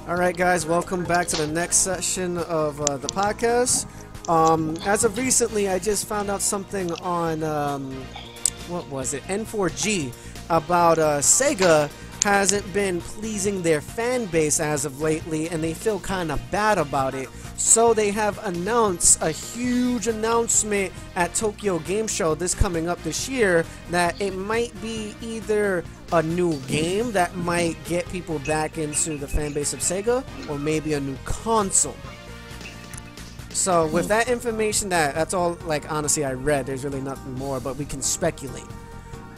All right, guys, welcome back to the next session of the podcast. As of recently, I just found out something on, what was it, N4G, about Sega hasn't been pleasing their fan base as of lately, and they feel kind of bad about it. So they have announced a huge announcement at Tokyo Game Show this coming up this year that it might be either a new game that might get people back into the fan base of Sega, or maybe a new console. So with that information, that's all, like, honestly I read. There's really nothing more, but we can speculate.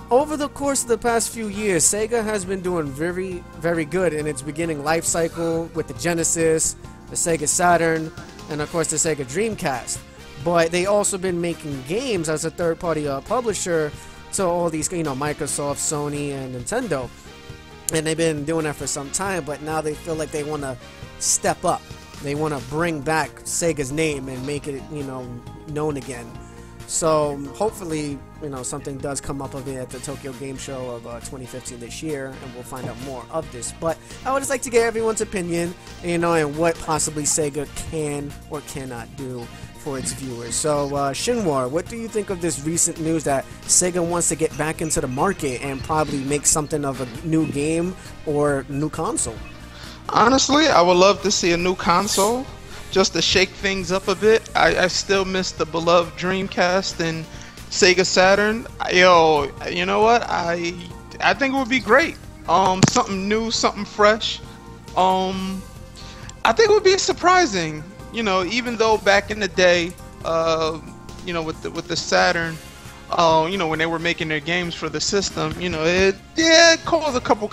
Over the course of the past few years, Sega has been doing very, very good in its beginning life cycle with the Genesis, the Sega Saturn, and of course the Sega Dreamcast. But they also been making games as a third-party publisher to all these, Microsoft, Sony, and Nintendo. And they've been doing that for some time, but now they feel like they want to step up. They want to bring back Sega's name and make it, known again. So hopefully, something does come up of it at the Tokyo Game Show of 2015 this year, and we'll find out more of this. But I would just like to get everyone's opinion, and what possibly Sega can or cannot do for its viewers. So, Shinwar, what do you think of this recent news that Sega wants to get back into the market and probably make something of a new game or new console? Honestly, I would love to see a new console, just to shake things up a bit. I still miss the beloved Dreamcast and Sega Saturn. You know what? I think it would be great. Something new, something fresh. I think it would be surprising. Even though back in the day, with the Saturn, when they were making their games for the system, it caused a couple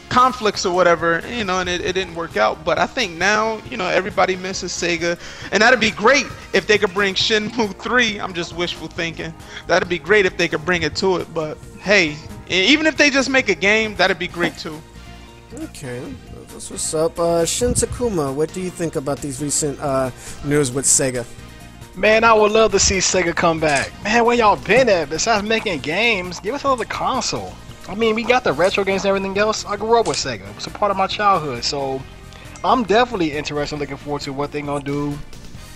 conflicts or whatever, and it didn't work out. But I think now, everybody misses Sega, and that'd be great if they could bring Shenmue 3. I'm just wishful thinking. That'd be great if they could bring it to it. But hey, even if they just make a game, that'd be great too. Okay, that's what's up. Shin Takuma, what do you think about these recent news with Sega? Man, I would love to see Sega come back. Man, where y'all been at? Besides making games, give us another console. I mean, we got the retro games and everything else. I grew up with Sega. It was a part of my childhood. So I'm definitely interested and looking forward to what they're going to do.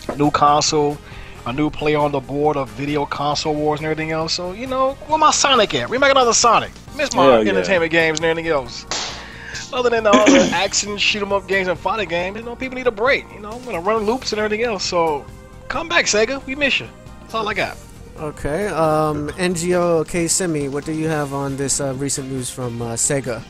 A new console, a new player on the board of video console wars and everything else. So, where my Sonic at? Remake another Sonic. Miss my entertainment games and everything else. Other than all the action, shoot 'em up games and fighting games, people need a break. I'm going to run loops and everything else. So come back, Sega. We miss you. That's all I got. Okay, NGO K-Simi, what do you have on this recent news from Sega?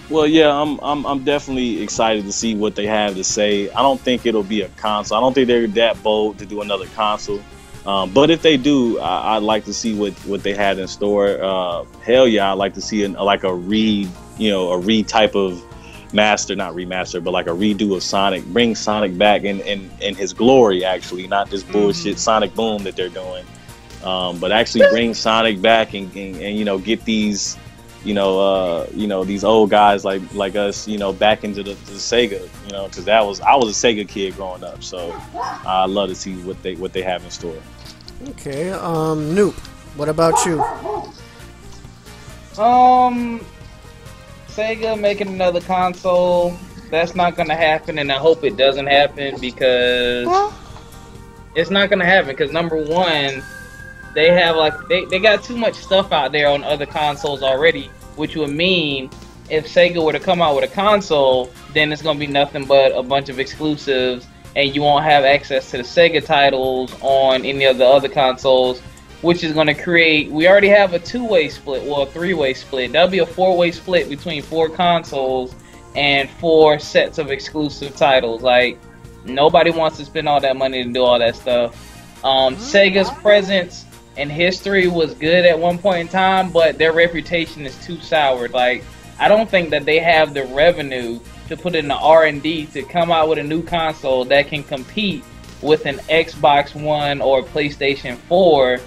Well, yeah, I'm definitely excited to see what they have to say. I don't think it'll be a console. I don't think they're that bold to do another console. But if they do, I'd like to see what they had in store. Hell yeah, I'd like to see a re type of not remaster, but like a redo of Sonic. Bring Sonic back in his glory, actually, not this bullshit Sonic Boom that they're doing. But actually bring Sonic back and get these these old guys like us back into the Sega, because I was a Sega kid growing up, so I love to see what they have in store. Okay, Noop, what about you? Sega making another console, that's not gonna happen, and I hope it doesn't happen, because it's not gonna happen, because number one, they have they got too much stuff out there on other consoles already, which would mean if Sega were to come out with a console, then it's gonna be nothing but a bunch of exclusives, and you won't have access to the Sega titles on any of the other consoles, which is gonna create. We already have a two-way split, well, a three-way split. That'll be a four-way split between 4 consoles and 4 sets of exclusive titles. Like, nobody wants to spend all that money to do all that stuff. Sega's presence and history was good at one point in time, but their reputation is too soured. Like, I don't think that they have the revenue to put in the R&D to come out with a new console that can compete with an Xbox One or PlayStation 4,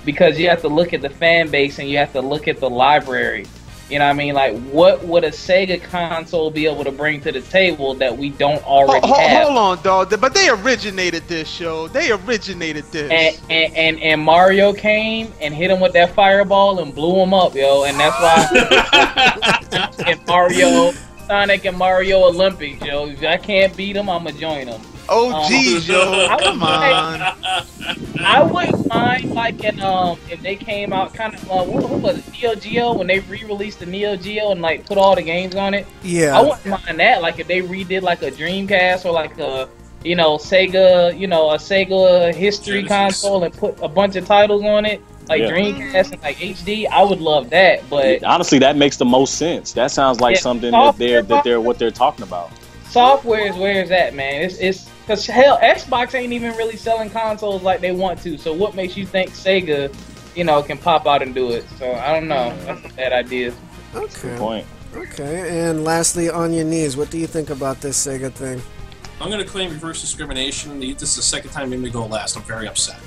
because you have to look at the fan base and you have to look at the library. You know what I mean? Like, what would a Sega console be able to bring to the table that we don't already have? Hold on, dog. But they originated this show. They originated this. And Mario came and hit him with that fireball and blew him up, yo. And that's why and Mario Sonic and Mario Olympics, yo. If I can't beat them, I'ma join them. Oh, geez, yo. Come on. I wouldn't mind like if they came out kind of what was it, Neo Geo, when they re-released the Neo Geo and like put all the games on it. Yeah. I wouldn't mind that. Like if they redid like a Dreamcast or like a Sega, a Sega history console and put a bunch of titles on it, like Dreamcast and like HD. I would love that. But honestly, that makes the most sense. That sounds like something that they're what they're talking about. Software is where it's at, man. It's because hell, Xbox ain't even really selling consoles like they want to. So what makes you think Sega, can pop out and do it? So I don't know. That's a bad idea. Okay. Good point. Okay, and lastly, on your knees, what do you think about this Sega thing? I'm going to claim reverse discrimination. This is the second time you made me go last. I'm very upset.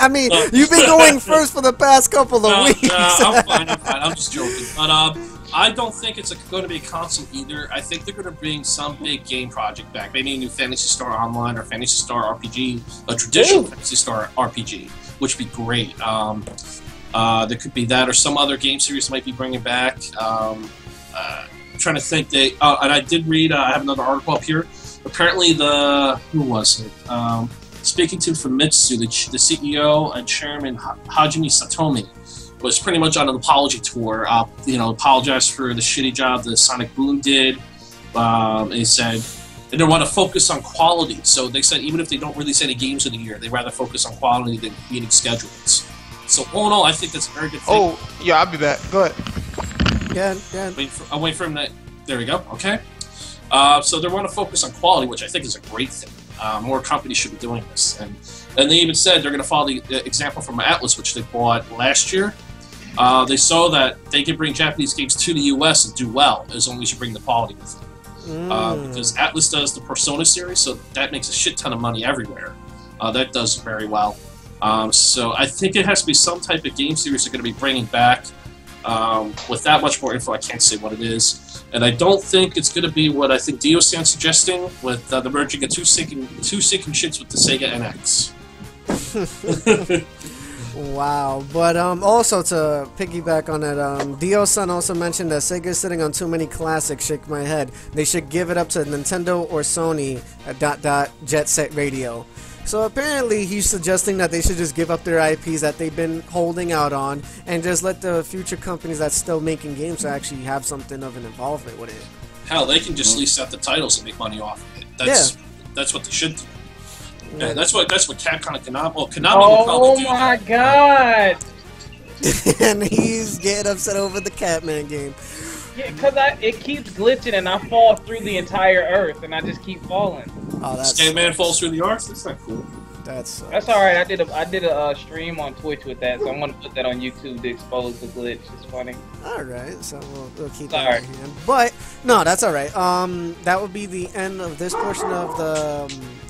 I mean, you've been going first for the past couple of weeks. I'm fine. I'm just joking. But I don't think it's going to be a console either. I think they're going to bring some big game project back. Maybe a new Phantasy Star Online or Phantasy Star RPG, a traditional Phantasy Star RPG, which would be great. There could be that or some other game series might be bringing back. I'm trying to think. And I did read, I have another article up here. Apparently who was it? Speaking to Famitsu, the CEO and chairman Hajime Satomi, was pretty much on an apology tour. Apologized for the shitty job that Sonic Boom did. He said, and they want to focus on quality. So they said even if they don't release any games in a year, they'd rather focus on quality than meeting schedules. So all in all, I think that's a very good thing. Oh, yeah, I'll be back. Go ahead. Yeah. I'll wait for him to... There we go. Okay. So they want to focus on quality, which I think is a great thing. More companies should be doing this. And they even said they're going to follow the example from Atlas, which they bought last year. They saw that they can bring Japanese games to the U.S. and do well, as long as you bring the quality with them. Because Atlas does the Persona series, so that makes a shit ton of money everywhere. That does very well. So I think it has to be some type of game series they're going to be bringing back. With that much more info, I can't say what it is. And I don't think it's going to be what I think Dio-san's suggesting, with the merging of two sinking ships with the Sega NX. Wow. But also to piggyback on that, Dio-san also mentioned that Sega is sitting on too many classics. Shake my head. They should give it up to Nintendo or Sony. ... Jet Set Radio. So apparently he's suggesting that they should just give up their IPs that they've been holding out on and just let the future companies that's still making games actually have something of an involvement with it. Hell, they can just lease out the titles and make money off of it. That's what they should do. Yeah, that's what Capcom and Konami. Well, Konami will probably do that. Oh my god! And he's getting upset over the Catman game. Yeah, because it keeps glitching and I fall through the entire earth and I just keep falling. Oh, that's Scatman falls through the earth? That's not cool. That's alright. I did a stream on Twitch with that, so I'm gonna put that on YouTube to expose the glitch. It's funny. Alright, so we'll keep that in hand. But no, that's alright. That would be the end of this portion of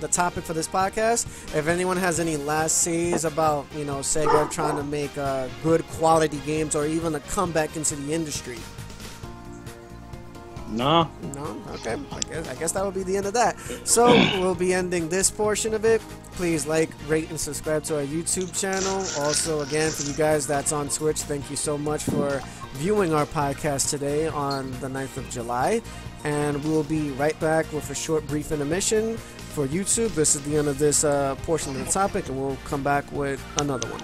the topic for this podcast. If anyone has any last says about Sega trying to make good quality games or even a comeback into the industry. No. Okay. I guess that will be the end of that. So we'll be ending this portion of it. Please like, rate, and subscribe to our YouTube channel. Also, again, for you guys that's on Twitch, thank you so much for viewing our podcast today on the 9th of July. And we'll be right back with a short, brief intermission for YouTube. This is the end of this portion of the topic, and we'll come back with another one.